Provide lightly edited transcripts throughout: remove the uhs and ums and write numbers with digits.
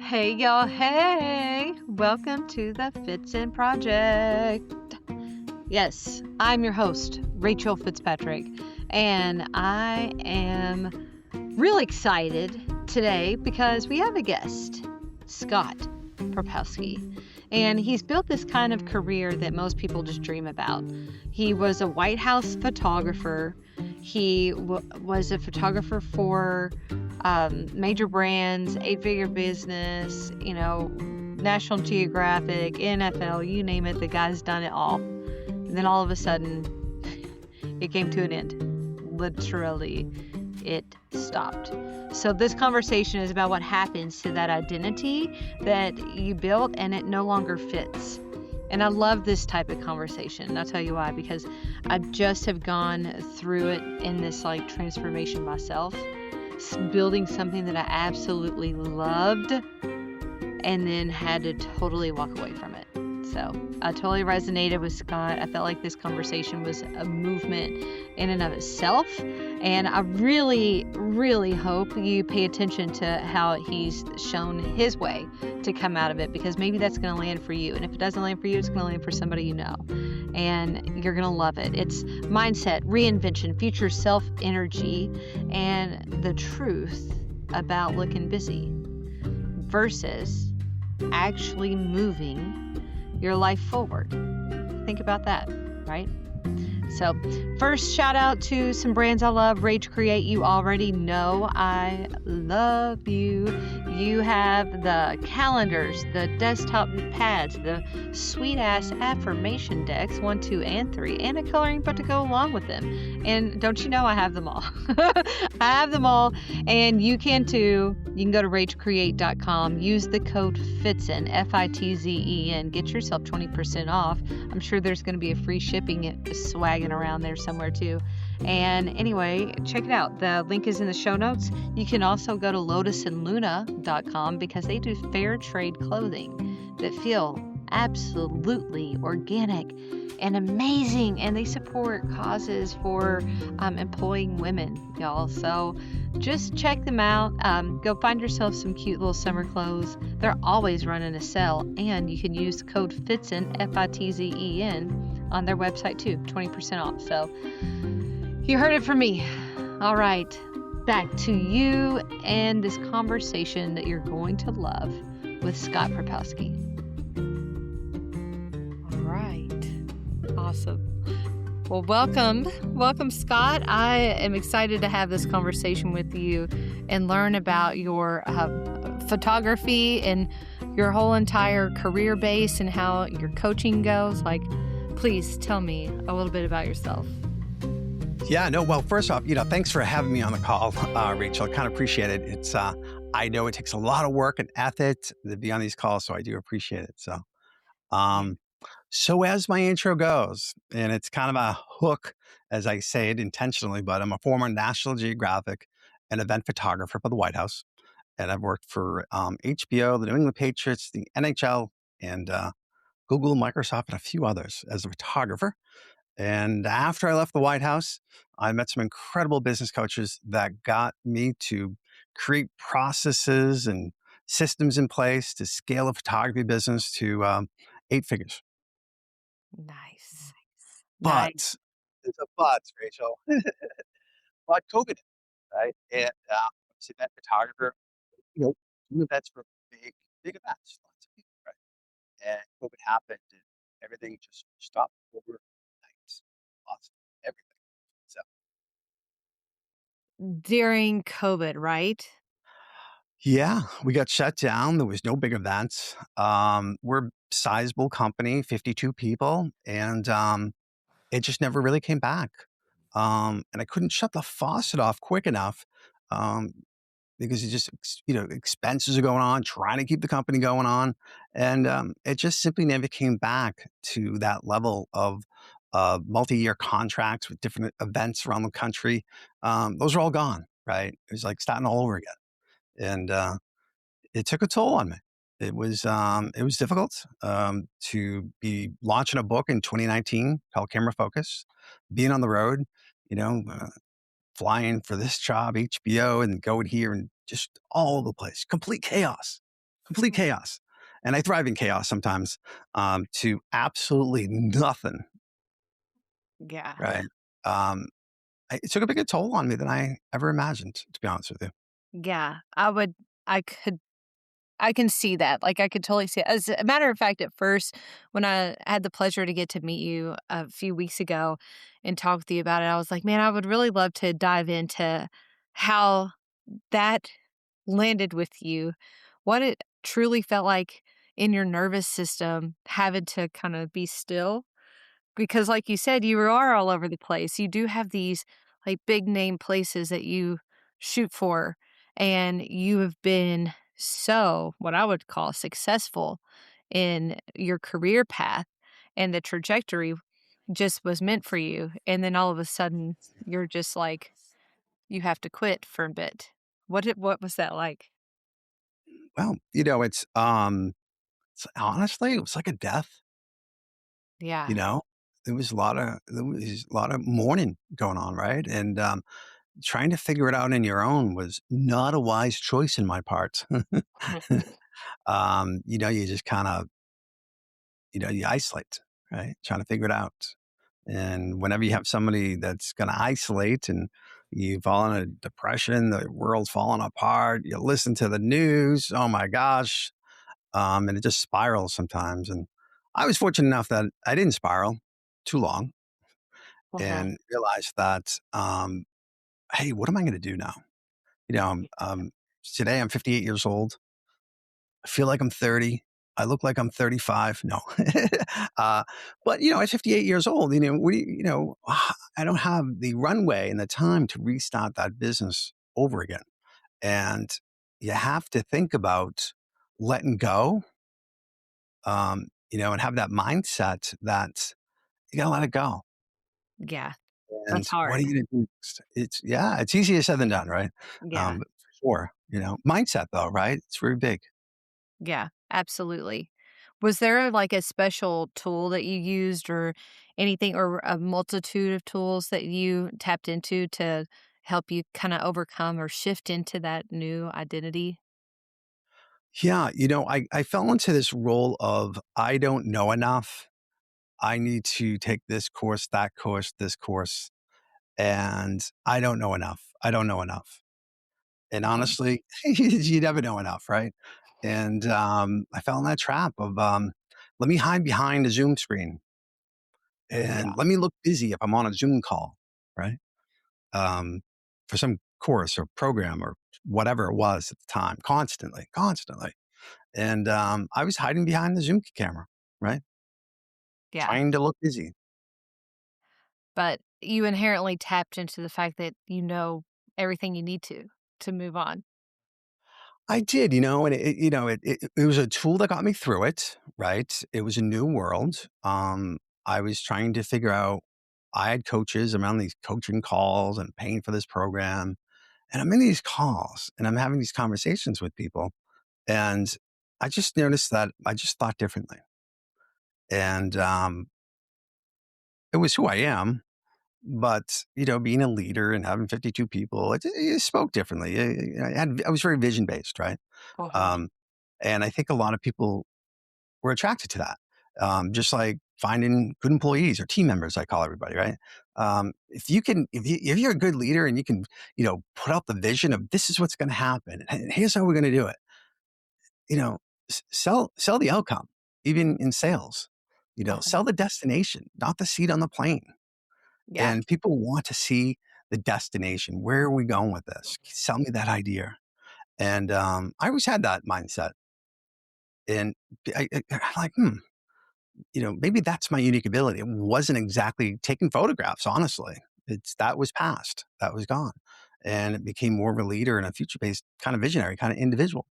Hey, y'all. Hey, welcome to the FitZen Project. Yes, I'm your host, Rachel Fitzpatrick, and I am really excited today because we have a guest, Scott Proposki, and he's built this kind of career that most people just dream about. He was a White House photographer. He was a photographer for major brands, eight-figure business, National Geographic, NFL, you name it, the guy's done it all. And then all of a sudden, it came to an end. Literally, it stopped. So this conversation is about what happens to that identity that you built and it no longer fits. And I love this type of conversation. And I'll tell you why, because I just have gone through it in this transformation myself, building something that I absolutely loved and then had to totally walk away from it. So I totally resonated with Scott. I felt like this conversation was a movement in and of itself. And I really, really hope you pay attention to how he's shown his way to come out of it, because maybe that's going to land for you. And if it doesn't land for you, it's going to land for somebody you know. And you're going to love it. It's mindset, reinvention, future self energy, and the truth about looking busy versus actually moving your life forward. Think about that, right? So first, shout out to some brands I love. Rage Create, you already know I love you. You have the calendars, the desktop pads, the sweet ass affirmation decks, 1, 2, and 3, and a coloring book to go along with them. And don't you know I have them all? I have them all, and you can too. You can go to ragecreate.com, use the code FITZEN, FITZEN, get yourself 20% off. I'm sure there's going to be a free shipping swagging around there somewhere too. And anyway, check it out. The link is in the show notes. You can also go to lotusandluna.com because they do fair trade clothing that feel absolutely organic and amazing, and they support causes for employing women, y'all. So just check them out. Go find yourself some cute little summer clothes. They're always running a sale, and you can use code FITZEN, FITZEN, on their website too, 20% off. So you heard it from me. All right, back to you and this conversation that you're going to love with Scott Proposki. All right. Awesome. Well, welcome, Scott. I am excited to have this conversation with you and learn about your photography and your whole entire career base and how your coaching goes. Please tell me a little bit about yourself. Yeah, no, well, first off, thanks for having me on the call, Rachel. I kind of appreciate it. It's, I know it takes a lot of work and effort to be on these calls, so I do appreciate it. So as my intro goes, and it's kind of a hook as I say it intentionally, but I'm a former National Geographic and event photographer for the White House. And I've worked for HBO, the New England Patriots, the NHL, and Google, Microsoft, and a few others as a photographer. And after I left the White House, I met some incredible business coaches that got me to create processes and systems in place to scale a photography business to 8 figures. Nice. But there's a but, Rachel. But COVID, right? And I was an event photographer, doing events for big events, lots of people, right? And COVID happened, and everything just stopped overnight. Lost everything. So During COVID, right? yeah, we got shut down. There was no big events. We're a sizable company, 52 people, and it just never really came back. And I couldn't shut the faucet off quick enough um, because it just, expenses are going on, trying to keep the company going on. And it just simply never came back to that level of multi-year contracts with different events around the country. Those are all gone, right? It was like starting all over again. And it took a toll on me. It was difficult to be launching a book in 2019 called Camera Focus, being on the road, you know, uh, flying for this job, HBO, and going here and just all over the place, complete chaos. complete chaos. And I thrive in chaos sometimes, to absolutely nothing, Yeah. right? Um, it took a bigger toll on me than I ever imagined, to be honest with you. Yeah. I could I can see that. Like, I could totally see it. As a matter of fact, at first, when I had the pleasure to get to meet you a few weeks ago and talk with you about it, I was like, man, I would really love to dive into how that landed with you, what it truly felt like in your nervous system having to kind of be still. Because, like you said, you are all over the place. You do have these like big name places that you shoot for, and you have been so what I would call successful in your career path, and the trajectory just was meant for you. And then all of a sudden, you're just like, you have to quit for a bit. What was that like? Well, honestly, it was like a death. You Yeah. know, there was a lot of mourning going on, right? And trying to figure it out on your own was not a wise choice in my part. You just kind of you isolate, right? Trying to figure it out. And whenever you have somebody that's going to isolate and you fall in a depression, the world's falling apart, you listen to the news, oh my gosh, and it just spirals sometimes. And I was fortunate enough that I didn't spiral too long Uh-huh. and realized that, hey, what am I going to do now? You know, today I'm 58 years old. I feel like I'm 30. I look like I'm 35. No. uh, but, at 58 years old, I don't have the runway and the time to restart that business over again. And you have to think about letting go, and have that mindset that you got to let it go. Yeah. And That's what are hard. you going to do next? It's easier said than done, right? Yeah. But for sure, mindset though, right? It's very big. Yeah, absolutely. Was there, like, a special tool that you used or anything or a multitude of tools that you tapped into to help you kinda overcome or shift into that new identity? Yeah, I fell into this role of I don't know enough. I need to take this course, that course, this course, and I don't know enough. I don't know enough. And Mhm. honestly, you never know enough, right? And I fell in that trap of let me hide behind a Zoom screen Yeah, and let me look busy if I'm on a Zoom call, right? Um, for some course or program or whatever it was at the time, constantly, constantly. And I was hiding behind the Zoom camera, right? yeah, Trying to look busy. but you inherently tapped into the fact that you know everything you need to move on. I did, and it was a tool that got me through it, right? It was a new world. I was trying to figure out. I had coaches. I'm on these coaching calls and paying for this program, and I'm in these calls and I'm having these conversations with people, and I just noticed that I just thought differently, and it was who I am. But being a leader and having 52 people, it spoke differently. I was very vision based, right? Uh-huh. Um, and I think a lot of people were attracted to that. Just like finding good employees or team members, I call everybody, right? If you're a good leader and you can, put out the vision of this is what's going to happen and here's how we're going to do it, you know, sell the outcome, even in sales, Uh-huh. sell the destination, not the seat on the plane. Yeah. And people want to see the destination. Where are we going with this? Sell me that idea. And I always had that mindset. And I'm like, maybe that's my unique ability. It wasn't exactly taking photographs, honestly. That was past, that was gone. And it became more of a leader and a future based kind of visionary, kind of individual.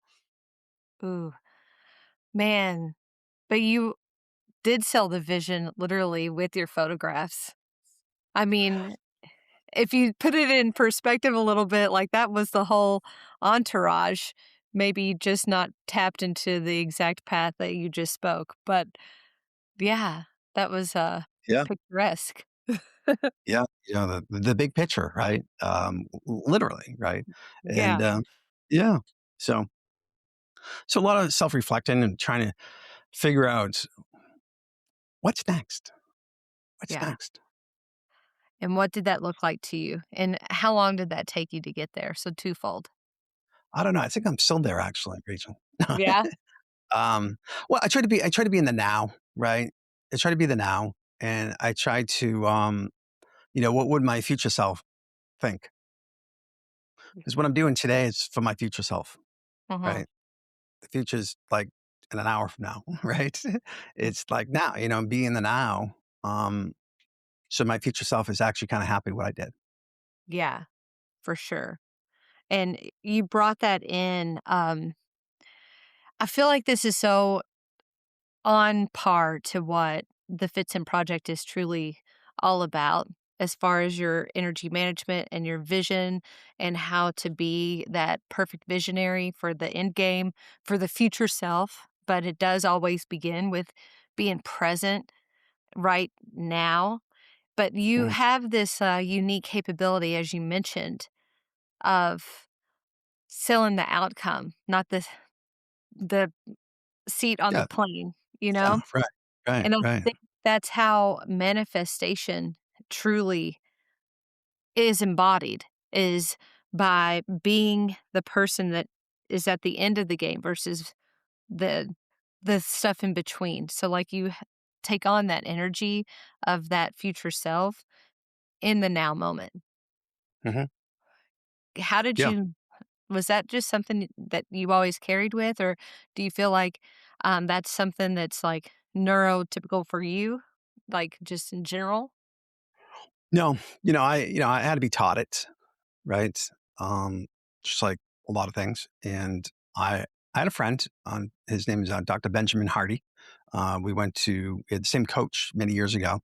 Ooh, man, but you did sell the vision literally with your photographs. I mean, if you put it in perspective a little bit, like, that was the whole entourage, maybe just not tapped into the exact path that you just spoke, but yeah, that was, Yeah. picturesque. Yeah. The big picture, right? Literally, right? And Yeah. yeah. So So a lot of self-reflecting and trying to figure out what's next. What's Yeah. next? And what did that look like to you? And how long did that take you to get there? So twofold. I don't know. I think I'm still there actually, Rachel. Yeah. um, well, I try to be in the now, right? I try to be the now, and I try to, what would my future self think? Because what I'm doing today is for my future self, Uh-huh. right? The future's like in an hour from now, right? It's like now, be in the now. Um, so my future self is actually kind of happy what I did. Yeah, for sure. And you brought that in. I feel like this is so on par to what the FitZen Project is truly all about, as far as your energy management and your vision and how to be that perfect visionary for the end game, for the future self. But it does always begin with being present right now. But you Mm, have this unique capability, as you mentioned, of selling the outcome, not the seat on the yeah, plane, you yeah, know? right, right, And I right. think that's how manifestation truly is embodied, is by being the person that is at the end of the game versus the the stuff in between. So, like, take on that energy of that future self in the now moment. Hmm. How did Yeah. you Was that just something that you always carried with, or do you feel like, that's something that's, like, neurotypical for you, like, just in general? No, I had to be taught it, right? Um, just like a lot of things. And I had a friend, his name is Dr. Benjamin Hardy. We had the same coach many years ago.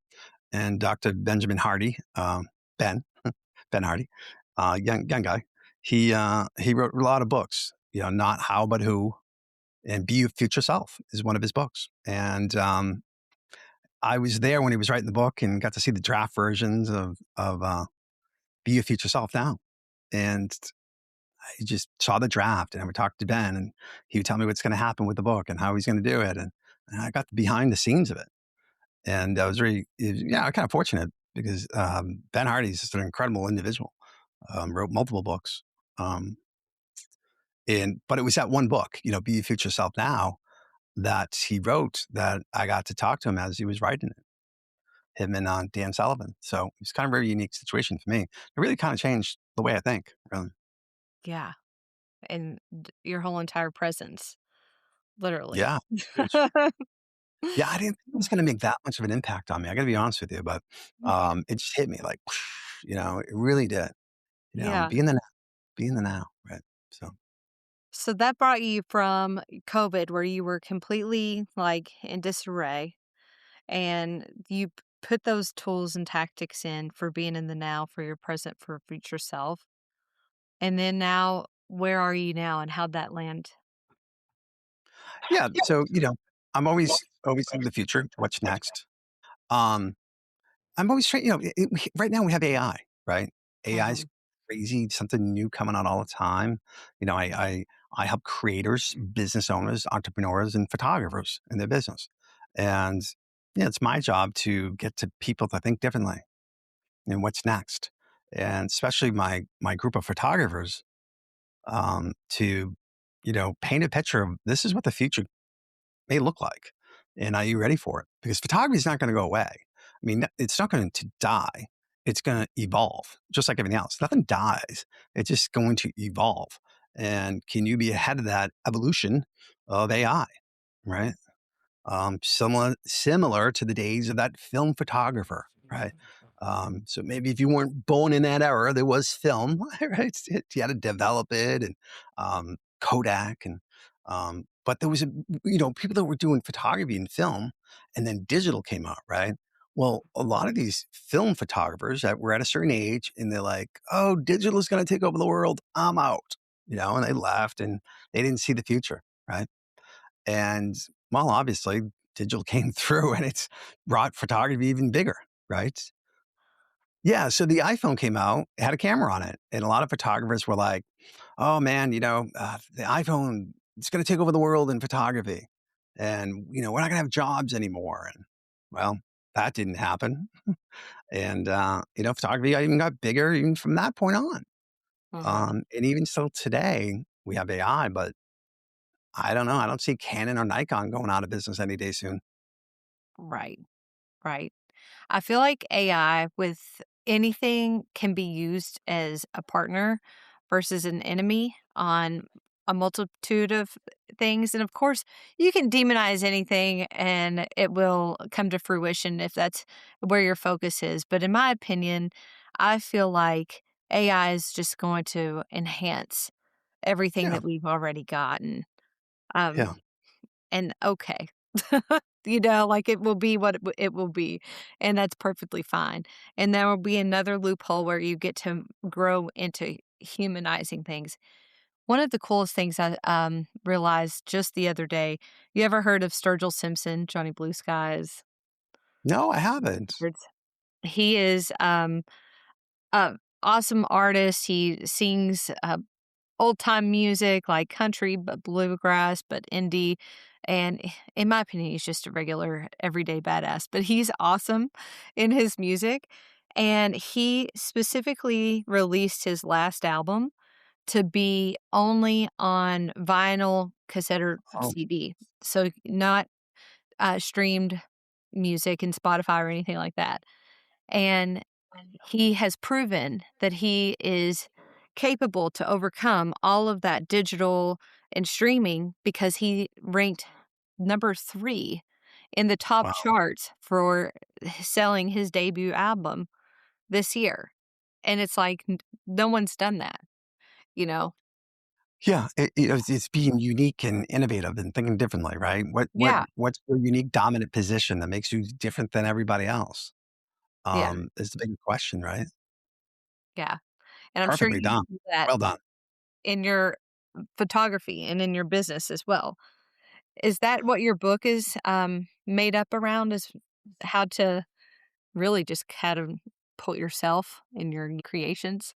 And Dr. Benjamin Hardy, Ben, Ben Hardy, young guy, he wrote a lot of books, Not How, But Who, and Be Your Future Self is one of his books. And I was there when he was writing the book and got to see the draft versions of Be Your Future Self Now. And I just saw the draft and I would talk to Ben and he would tell me what's going to happen with the book and how he's going to do it. And I got behind the scenes of it. And I was kind of fortunate because Ben Hardy's just an incredible individual. Wrote multiple books. Um, but it was that one book, Be Your Future Self Now, that he wrote that I got to talk to him as he was writing it, him and Dan Sullivan. So it's kind of a very unique situation for me. It really kind of changed the way I think, really. Yeah, and your whole entire presence, literally. Yeah. Huge. Yeah, I didn't think it was gonna make that much of an impact on me, I gotta be honest with you, but, it just hit me like, it really did, Yeah. be in the now, right? So, So that brought you from COVID, where you were completely, like, in disarray, and you put those tools and tactics in for being in the now, for your present, for future self. And then now, where are you now, and how'd that land? yeah, so, I'm always in the future, what's next? Um, I'm always trying right now we have AI, right? AI is Mhm. crazy, something new coming out all the time. You know, I help creators, business owners, entrepreneurs, and photographers in their business. And yeah, it's my job to get to people to think differently and what's next. And especially my group of photographers, to, paint a picture of this is what the future may look like. And are you ready for it? Because photography is not going to go away. I mean, it's not going to die. It's going to evolve just like everything else. Nothing dies. It's just going to evolve. And can you be ahead of that evolution of AI? Right. Similar to the days of that film photographer, right? So maybe if you weren't born in that era, there was film, right? You had to develop it and Kodak but there was people that were doing photography and film, and then digital came out, right? Well, a lot of these film photographers that were at a certain age, and they're like, "Oh, digital is going to take over the world. I'm out," and they left, and they didn't see the future, right? And well, obviously, digital came through and it's brought photography even bigger, right? Yeah. So the iPhone came out, it had a camera on it. And a lot of photographers were like, oh man, the iPhone it's going to take over the world in photography, and we're not going to have jobs anymore. And well, that didn't happen. And photography even got bigger even from that point on. Mhm. And even still today, we have AI, but I don't know. I don't see Canon or Nikon going out of business any day soon. Right, right. I feel like AI with anything can be used as a partner versus an enemy on a multitude of things. And of course, you can demonize anything and it will come to fruition if that's where your focus is. But in my opinion, I feel like AI is just going to enhance everything Yeah, that we've already gotten. Um, yeah, and okay. Like it will be what it will be, and that's perfectly fine. And there will be another loophole where you get to grow into humanizing things. One of the coolest things I realized just the other day. You ever heard of Sturgill Simpson, Johnny Blue Skies? no, I haven't. He is a awesome artist. He sings old time music like country, but bluegrass, but indie. And in my opinion, he's just a regular everyday badass, but he's awesome in his music. And he specifically released his last album to be only on vinyl, cassette, or Oh, CD. So not streamed music in Spotify or anything like that. And he has proven that he is capable to overcome all of that digital and streaming because he ranked number 3 in the top wow. charts for selling his debut album this year. And it's like no one's done that, you know? Yeah, it's being unique and innovative and thinking differently, right? Yeah, What's your unique dominant position that makes you different than everybody else? yeah, Is the big question, right? yeah. And I'm sure Perfectly you done. do that Well done. in your photography and in your business as well. Is that what your book is, made up around, is how to really just catapult yourself in your creations?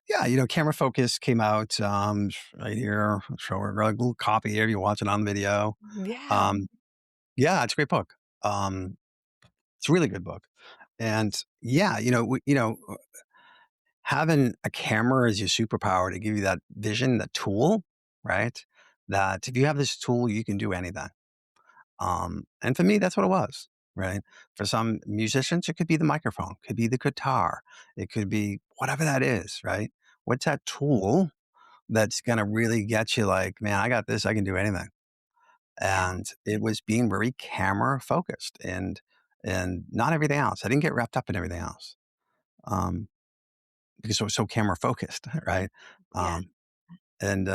Yeah, Camera Focus came out right here. I'll show her a little copy here. You watch it on video. Yeah. Um, yeah, it's a great book. It's a really good book. And yeah, having a camera as your superpower to give you that vision, the tool, right? That if you have this tool, you can do anything. And for me, that's what it was, right? For some musicians, it could be the microphone, could be the guitar, it could be whatever that is, right? What's that tool that's going to really get you like, man, I got this, I can do anything. Yeah. And it was being very camera focused and not everything else. I didn't get wrapped up in everything else. Um, because I was so camera focused, right? Yeah. Um, and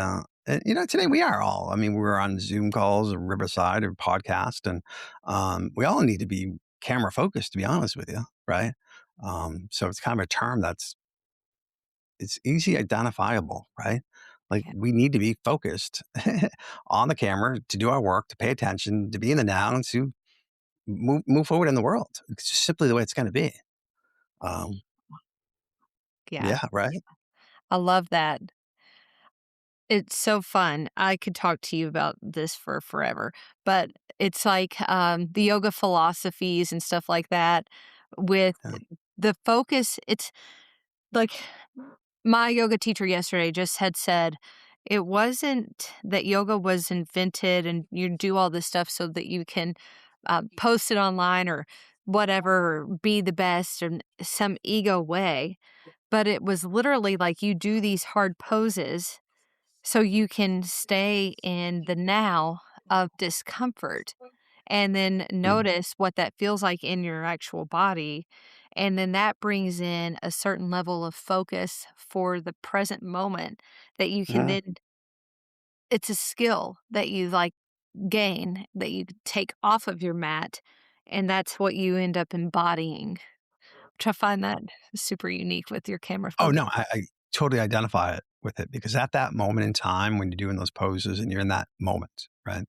today we are all. I mean, we're on Zoom calls or Riverside or podcast, and we all need to be camera focused. To be honest with you, right? So it's kind of a term it's easy identifiable, right? Like Yeah. we need to be focused on the camera to do our work, to pay attention, to be in the now, and to move forward in the world. It's just simply the way it's going to be. Um, Yeah. yeah, right. I love that. It's so fun. I could talk to you about this for forever, but it's like, the yoga philosophies and stuff like that with Yeah. the focus. It's like my yoga teacher yesterday just had said it wasn't that yoga was invented and you do all this stuff so that you can post it online or whatever, or be the best in some ego way. But it was literally like you do these hard poses so you can stay in the now of discomfort and then Mhm. notice what that feels like in your actual body. And then that brings in a certain level of focus for the present moment that you can Yeah. then, it's a skill that you like gain that you take off of your mat. And that's what you end up embodying, which I find that super unique with your camera Oh focus. no, I totally identify it with it because at that moment in time when you're doing those poses and you're in that moment, right?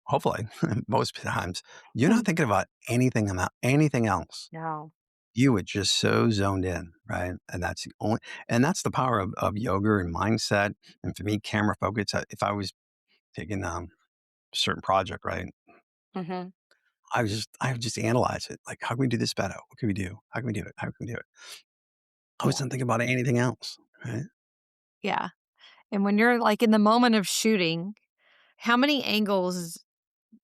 Hopefully, most times you're not thinking about anything else. No. you were just so zoned in, right? And that's the power of yoga and mindset. And for me, camera focus. If I was taking a certain project, right, Hmm. I would just analyze it. Like, how can we do this better? What can we do? How can we do it? How can we do it? I Yeah. wasn't thinking about anything else, right? Yeah. And when you're like in the moment of shooting, how many angles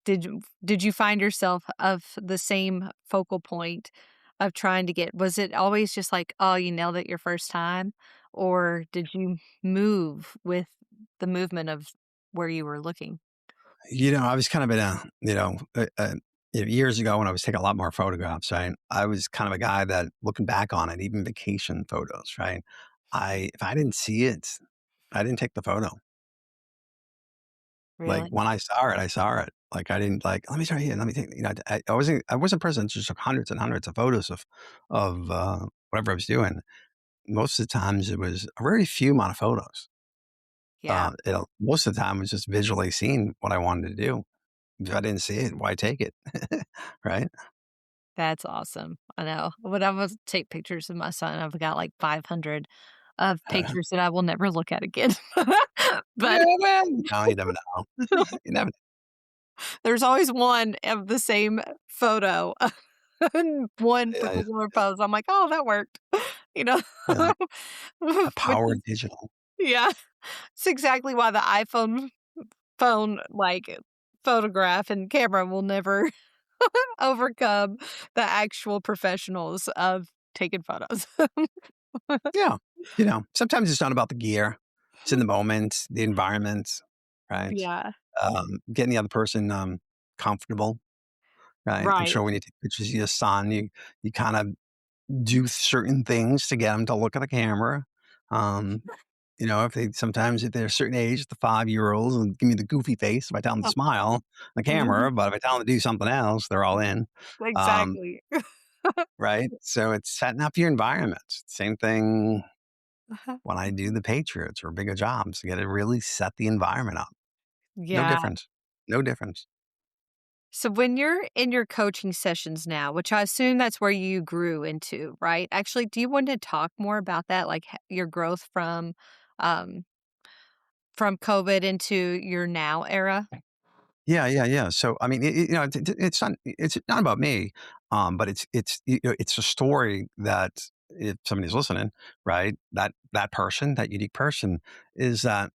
did you find yourself of the same focal point of trying to get? Was it always just like, oh, you nailed it your first time? Or did you move with the movement of where you were looking? I was kind of in years ago when I was taking a lot more photographs, right? I was kind of a guy that looking back on it, even vacation photos, right? If I didn't see it, I didn't take the photo. Like Really? when I saw it, I saw it. Like I didn't like, let me try here. Let me take, I wasn't present. Just took hundreds and hundreds of photos of whatever I was doing. Most of the times it was a very few amount of photos. Yeah. Most of the time it was just visually seeing what I wanted to do. If I didn't see it, why take it? Right? That's awesome. I know. When I was take pictures of my son, I've got like 500 of pictures that I will never look at again. But Yeah, man. No, you never know. You never. there's always one of the same photo in one Yeah, particular pose. I'm like, "Oh, that worked." You know? yeah. The Which power is of digital. yeah. It's exactly why the iPhone phone, like, photograph and camera will never overcome the actual professionals of taking photos. Yeah. Sometimes it's not about the gear. It's in the moment, the environment, right? Yeah. Getting the other person comfortable, right? I'm Right. sure when you take pictures of your son, you kind of do certain things to get them to look at the camera. Um, if they're a certain age, the 5-year-olds will give me the goofy face if I tell them to Oh, smile on the mhm. camera, but if I tell them to do something else, they're all in. Um, Exactly. right? So it's setting up your environment. Same thing Uh-huh. when I do the Patriots or bigger jobs. You got to really set the environment up. No Yeah. difference. No difference. So when you're in your coaching sessions now, which I assume that's where you grew into, right? Actually, do you want to talk more about that, like your growth um, from COVID into your now era? Yeah, yeah, yeah. So I mean, it's not about me, but it's a story that if somebody's listening, right, that person, that unique person, is that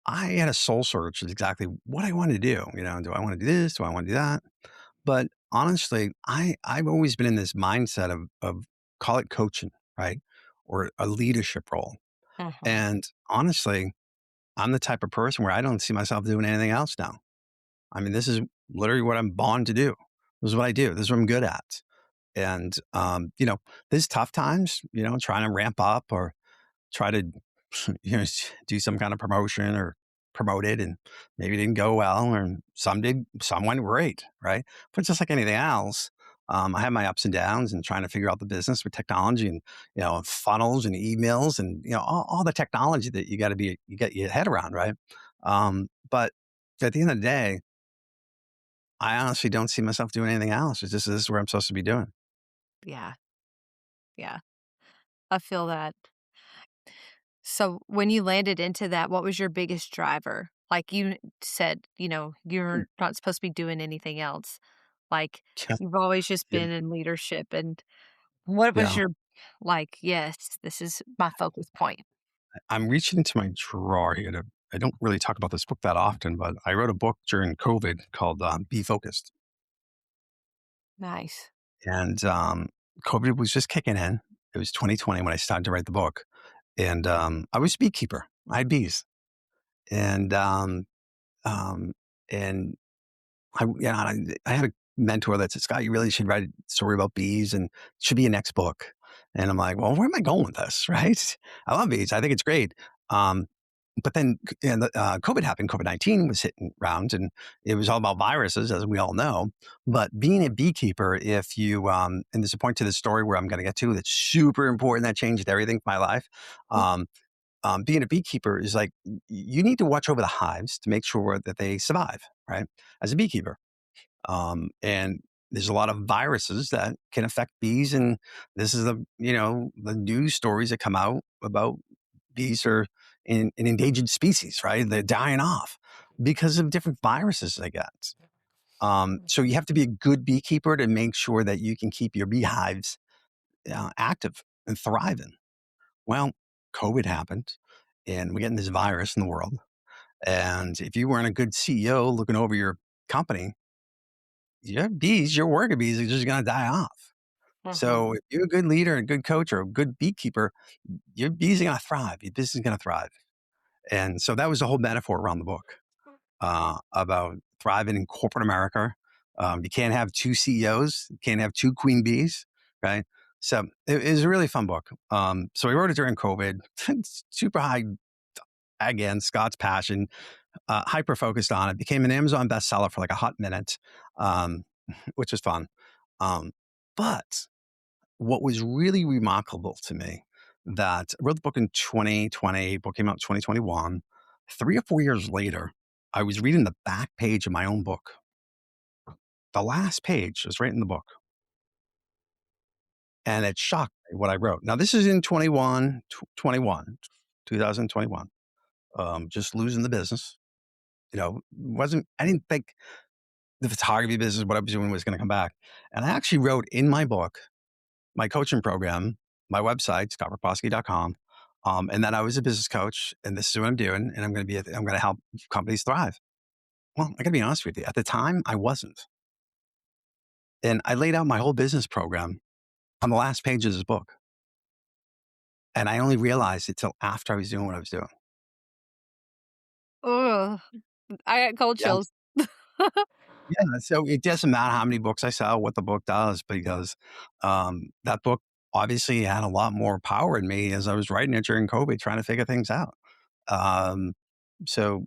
I had a soul search is exactly what I want to do. Do I want to do this? Do I want to do that? But honestly, I've always been in this mindset of call it coaching, right, or a leadership role. Mhm. And honestly, I'm the type of person where I don't see myself doing anything else now. I mean, this is literally what I'm born to do. This is what I do. This is what I'm good at. And there's tough times. Trying to ramp up or try to do some kind of promotion or promote it, and maybe it didn't go well, or some went great, right? But just like anything else, I have my ups and downs and trying to figure out the business with technology and funnels and emails and all the technology that you get your head around, right? But at the end of the day, I honestly don't see myself doing anything else. It's just this is where I'm supposed to be doing. Yeah. Yeah. I feel that. So when you landed into that, what was your biggest driver? Like you said, you're not supposed to be doing anything else. Like you've always just Yeah, been in leadership. And what was yeah. your like, yes, this is my focus point. I'm reaching into my drawer here to. I don't really talk about this book that often, but I wrote a book during COVID called "Be Focused," Nice. and COVID was just kicking in. It was 2020 when I started to write the book, and I was a beekeeper. I had bees, and um, and I had a mentor that said, Scott, you really should write a story about bees and it should be your next book. And I'm like, well, where am I going with this? Right. I love bees. I think it's great. Um, but then COVID happened. COVID-19 was hitting around and it was all about viruses, as we all know. But being a beekeeper, if you, and there's a point to the story where I'm going to get to that's super important that changed everything for my life. Being a beekeeper is like you need to watch over the hives to make sure that they survive, right? As a beekeeper. And there's a lot of viruses that can affect bees. And this is the news stories that come out about bees are an endangered species, right? They're dying off because of different viruses they get. So you have to be a good beekeeper to make sure that you can keep your beehives active and thriving. Well, COVID happened, and we're getting this virus in the world. And if you weren't a good CEO looking over your company, your bees, your worker bees are just going to die off. Mhm. So if you're a good leader, a good coach, or a good beekeeper, your bees are going to thrive. Your business is going to thrive. And so that was the whole metaphor around the book about thriving in corporate America. You can't have two CEOs, you can't have two queen bees, right? So it was a really fun book. So we wrote it during COVID, super high, again, Scott's passion, hyper focused on it, became an Amazon bestseller for like a hot minute, um, which was fun. Um, but what was really remarkable to me that I wrote the book in 2020, book came out in 2021. 3 or 4 years later, I was reading the back page of my own book. The last page was right in the book. And it shocked me what I wrote. Now, this is in 2021, just losing the business. I didn't think the photography business, what I was doing was going to come back. And I actually wrote in my book, my coaching program, my website, scottproposki.com, and that I was a business coach and this is what I'm doing. And I'm going to help companies thrive. Well, I got to be honest with you. At the time, I wasn't. And I laid out my whole business program on the last page of this book. And I only realized it till after I was doing what I was doing. Ugh, I got cold Yeah. chills. Yeah. So it doesn't matter how many books I sell, what the book does, because that book obviously had a lot more power in me as I was writing it during COVID, trying to figure things out. Um, so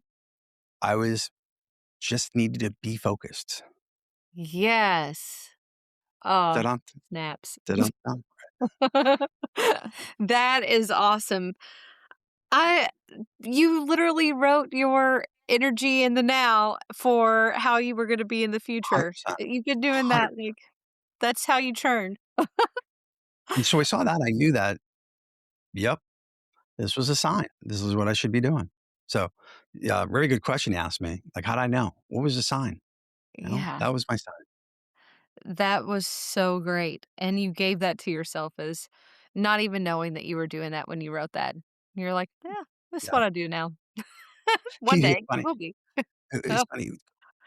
I was just needed to be focused. Yes. Oh, Da-dun, snaps. da-dun, dun. That is awesome. I You literally wrote your energy in the now for how you were gonna be in the future. 100%. You've been doing that, 100%. like, that's how you churn. And so I saw that. I knew that, yep, this was a sign. This is what I should be doing. So, yeah, very good question you asked me. Like, how did I know? What was the sign? Yeah, That was my sign. that was so great, and you gave that to yourself as not even knowing that you were doing that when you wrote that. You're like, "Yeah, this is Yeah. what I do now." One day, It's it funny. will be. It's Oh, funny.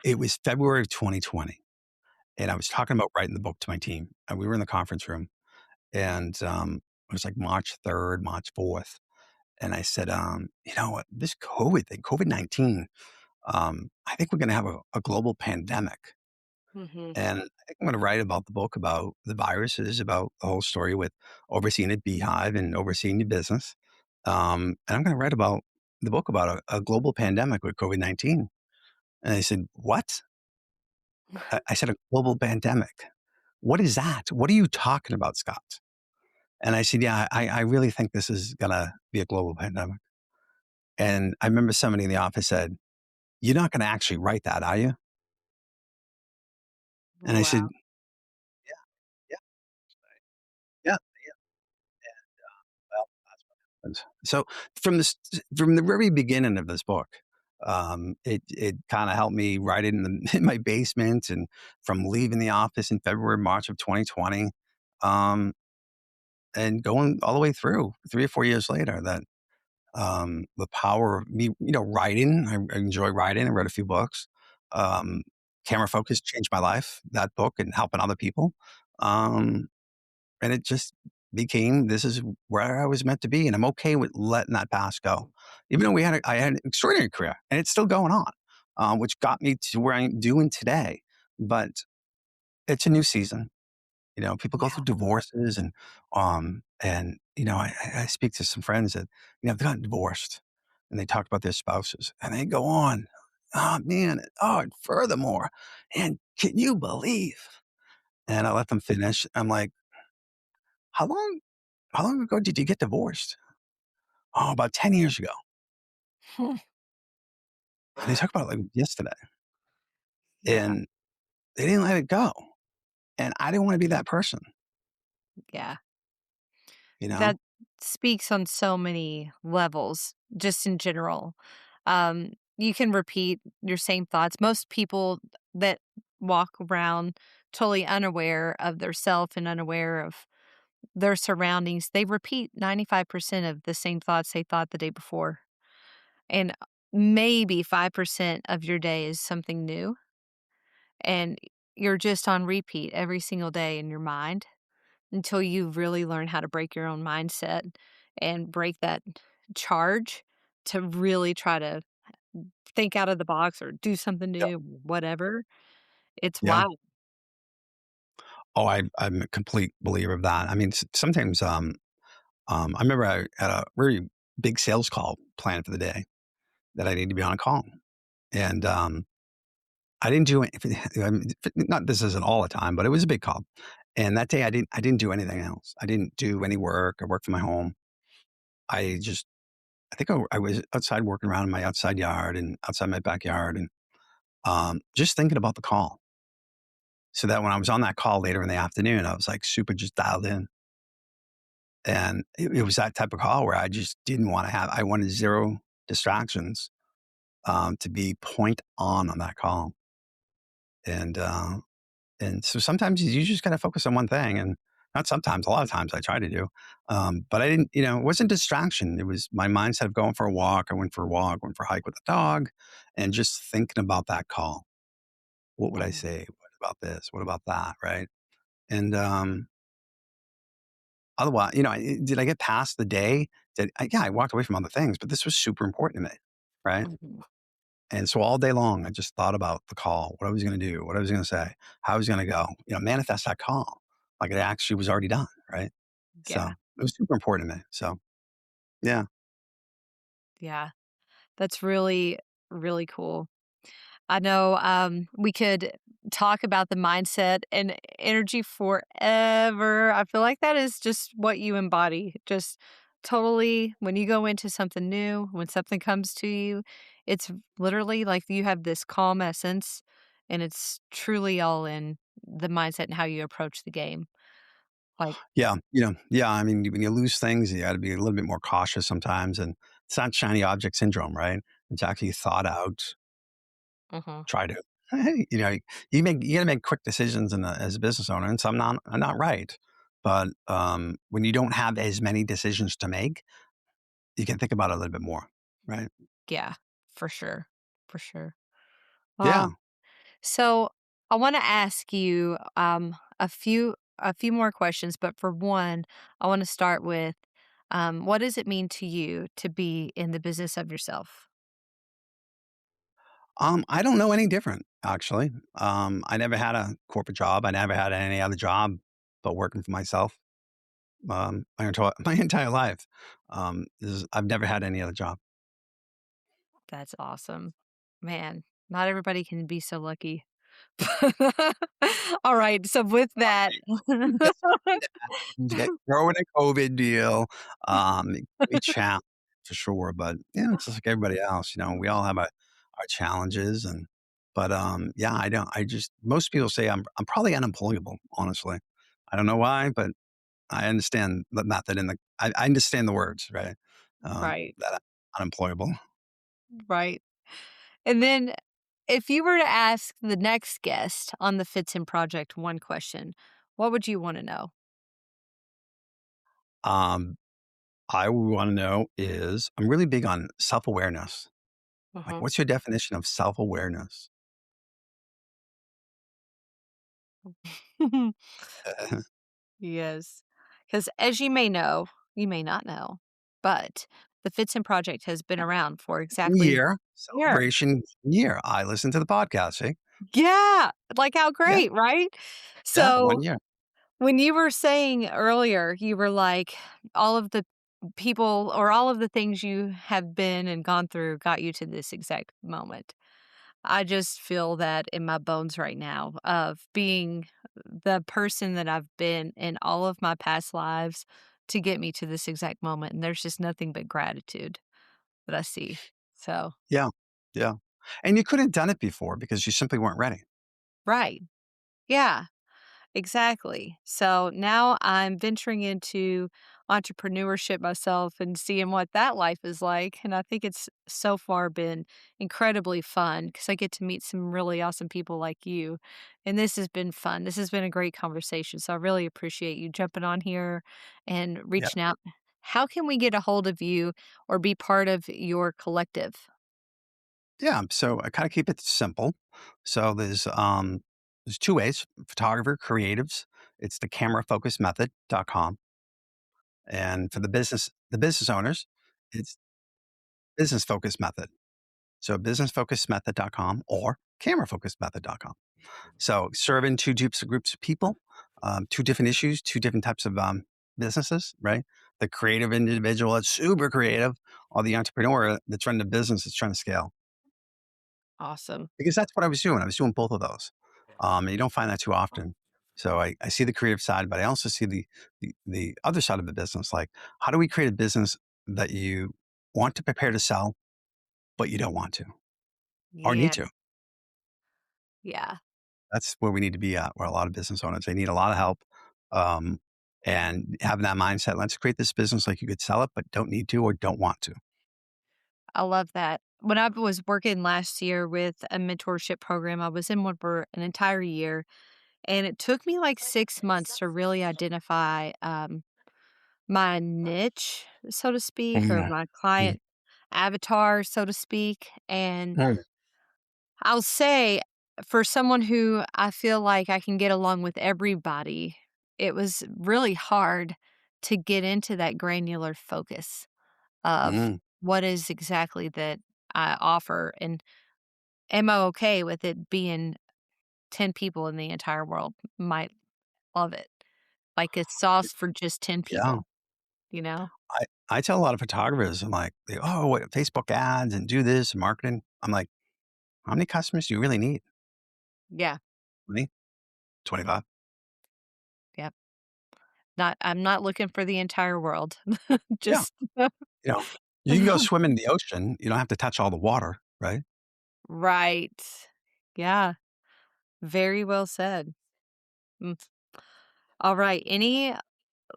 It was February of 2020, and I was talking about writing the book to my team, and we were in the conference room, and it was like March 3rd, March 4th, and I said, you know what, this COVID thing, COVID-19, I think we're going to have a global pandemic, mhm. and I think I'm going to write about the book about the viruses, about the whole story with overseeing a beehive and overseeing your business, and I'm going to write about the book about a global pandemic with COVID-19. And they said, what? I said, a global pandemic. What is that? What are you talking about, Scott? And I said, yeah, I really think this is going to be a global pandemic. And I remember somebody in the office said, you're not going to actually write that, are you? And I said, Wow. yeah, yeah, yeah. Well, that's what happened. So from the very beginning of this book, it kind of helped me write it in my basement, and from leaving the office in February, March of 2020, um, and going all the way through 3 or 4 years later, that the power of me, writing. I enjoy writing. I read a few books. Um, Camera Focus changed my life. That book and helping other people, um, and it just became this is where I was meant to be, and I'm okay with letting that past go. Even though I had an extraordinary career, and it's still going on, which got me to where I'm doing today. But it's a new season. People go Yeah. through divorces, and I speak to some friends that they've gotten divorced, and they talk about their spouses, and they go on, oh man, and furthermore, and can you believe? And I let them finish. I'm like, how long how long ago did you get divorced? Oh, about 10 years ago. And they talk about it like yesterday, Yeah. and they didn't let it go. And I didn't want to be that person, Yeah. you know? That speaks on so many levels, just in general. You can repeat your same thoughts. Most people that walk around totally unaware of their self and unaware of their surroundings, they repeat 95% of the same thoughts they thought the day before. And maybe 5% of your day is something new. And you're just on repeat every single day in your mind until you really learn how to break your own mindset and break that charge to really try to think out of the box or do something Yeah. new, whatever. It's Yeah. wild. Oh, I'm a complete believer of that. I mean, sometimes, I remember I had a very big sales call planned for the day that I need to be on a call. And, I didn't do it. I mean, not this isn't all the time, but it was a big call. And that day I didn't do anything else. I didn't do any work. I worked from my home. I just, I think I was outside working around in my outside yard and outside my backyard and, just thinking about the call. So that when I was on that call later in the afternoon, I was like super just dialed in. And it was that type of call where I just didn't want to have, I wanted zero distractions, to be point on that call. And, and so sometimes you just got to focus on one thing. And not sometimes, a lot of times I try to do. But I didn't, it wasn't distraction. It was my mindset of going for a walk. I went for a walk, went for a hike with the dog and just thinking about that call. What would I Mhm. say? What about this? What about that? Right. And, otherwise, did I get past the day? Yeah, I walked away from other things, but this was super important to me. Right. Mhm. And so all day long, I just thought about the call, what I was going to do, what I was going to say, how I was going to go, manifest that call like it actually was already done. Right. So Yeah. it was super important to me. So yeah. Yeah. That's really, really cool. I know, we could talk about the mindset and energy forever. I feel like that is just what you embody. Just totally when you go into something new, when something comes to you, it's literally like you have this calm essence and it's truly all in the mindset and how you approach the game. Like, Yeah. Yeah. I mean, when you lose things, you got to be a little bit more cautious sometimes. And it's not shiny object syndrome, right? It's actually thought out, mhm, try to, you know, you got to make quick decisions as a business owner. And some are not right. But when you don't have as many decisions to make, you can think about it a little bit more. Right. yeah, for sure. For sure. Yeah. So I want to ask you a few more questions, but for one, I want to start with what does it mean to you to be in the business of yourself? I don't know any different, actually. I never had a corporate job. I never had any other job but working for myself. My entire life. I've never had any other job. That's awesome. Man, not everybody can be so lucky. All right. So with that, Yes, throw in a COVID deal. It can be challenge for sure, but yeah, it's just like everybody else. We all have our challenges, but yeah, I don't. I just most people say I'm probably unemployable. Honestly, I don't know why, but I understand the method and I understand the words, right? right, That I'm unemployable. right. And then if you were to ask the next guest on the FitZen Project one question, what would you want to know? Um, I want to know is I'm really big on self awareness. Like, Mhm. what's your definition of self awareness? Yes. Because as you may know, you may not know, but the FitZen Project has been around for exactly Year a year. celebration year. I listen to the podcast. See, Yeah, like how yeah, great, right? yeah, So 1 year. when you were saying earlier, you were like, all of the people or all of the things you have been and gone through got you to this exact moment. I just feel that in my bones right now of being the person that I've been in all of my past lives to get me to this exact moment. And there's just nothing but gratitude that I see. So, Yeah, yeah. And you couldn't have done it before because you simply weren't ready. right. Yeah. Exactly. So now I'm venturing into entrepreneurship myself and seeing what that life is like. And I think it's so far been incredibly fun because I get to meet some really awesome people like you. And this has been fun. This has been a great conversation. So I really appreciate you jumping on here and Yeah. reaching out. How can we get a hold of you or be part of your collective? Yeah. So I kind of keep it simple. So there's two ways: photographer, creatives. It's the camerafocusmethod.com. And for the business owners, it's business focus method. So businessfocusmethod.com or camerafocusmethod.com. So serving two groups of people, two different issues, two different types of businesses, right? The creative individual that's super creative, or the entrepreneur that's running a business that's trying to scale. Awesome. Because that's what I was doing. I was doing both of those. And you don't find that too often. So I see the creative side, but I also see the other side of the business. Like, how do we create a business that you want to prepare to sell, but you don't want to or need Yeah. to? Yeah. That's where we need to be at, where a lot of business owners, they need a lot of help. Um, and having that mindset, let's create this business like you could sell it, but don't need to or don't want to. I love that. When I was working last year with a mentorship program, I was in one for an entire year, and it took me like 6 months to really identify, my niche, so to speak, or Mm, my mm, client avatar, so to speak, and mm, I'll say for someone who I feel like I can get along with everybody, it was really hard to get into that granular focus of mm. what is exactly that I offer, and am I okay with it being 10 people in the entire world might love it? Like, it's sauce for just 10 Yeah. people, you know? I tell a lot of photographers, I'm like, oh, what, Facebook ads and do this and marketing. I'm like, how many customers do you really need? Yeah, 20, 25? yep. I'm not looking for the entire world. Yeah. Just You know, you can go swim in the ocean. You don't have to touch all the water, right? Right. Yeah, very well said. Mm. Alright, any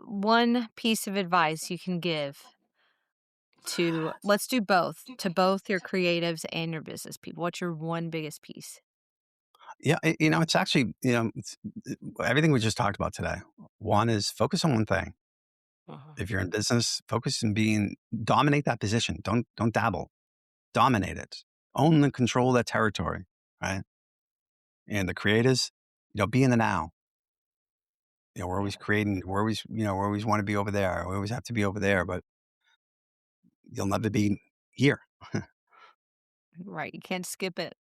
one piece of advice you can give to let's do both, to both your creatives and your business people. What's your one biggest piece? Yeah. It's actually, everything we just talked about today. One is focus on one thing. Uh-huh. If you're in business, focus and dominate that position. Don't dabble. Dominate it. Own and control that territory, right? And the creators, be in the now. We're Yeah, always creating. We always want to be over there. We always have to be over there, but you'll never be here. right, you can't skip it.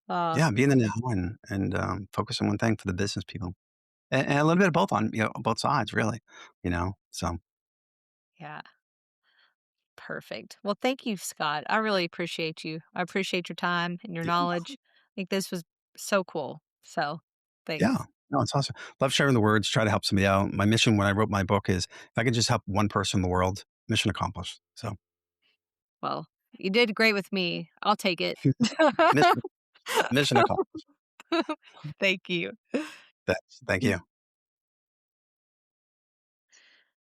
Uh, Yeah, be in the now and focus on one thing for the business people, and a little bit of both on both sides, really. So yeah, perfect. Well, thank you, Scott. I really appreciate you. I appreciate your time and your yeah, knowledge. I think this was so cool. So, yeah. thanks. No, it's awesome. Love sharing the words. Try to help somebody out. My mission when I wrote my book is if I could just help one person in the world, mission accomplished. So Well, you did great with me. I'll take it. mission mission accomplished. Thank you. Thank you.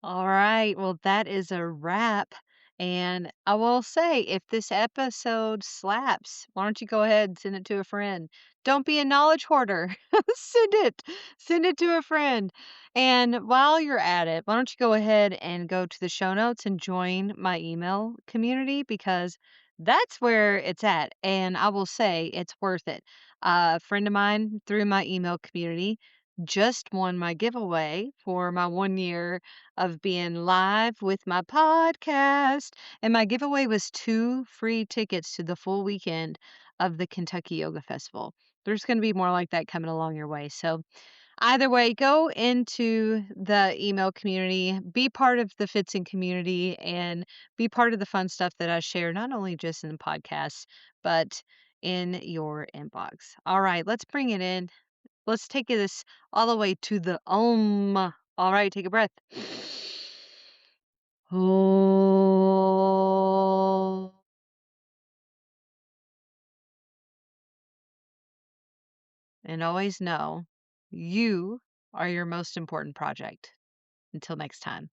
All right. Well, that is a wrap. And I will say, if this episode slaps, why don't you go ahead and send it to a friend? Don't be a knowledge hoarder. Send it. Send it to a friend. And while you're at it, why don't you go ahead and go to the show notes and join my email community because that's where it's at. And I will say it's worth it. A friend of mine through my email community just won my giveaway for my 1 year of being live with my podcast. And my giveaway was 2 free tickets to the full weekend of the Kentucky Yoga Festival. There's going to be more like that coming along your way. So, either way, go into the email community, be part of the FitZen community, and be part of the fun stuff that I share, not only just in the podcast, but in your inbox. All right, let's bring it in. Let's take this all the way to the Om. All right, take a breath. Oh. And always know you are your most important project. Until next time.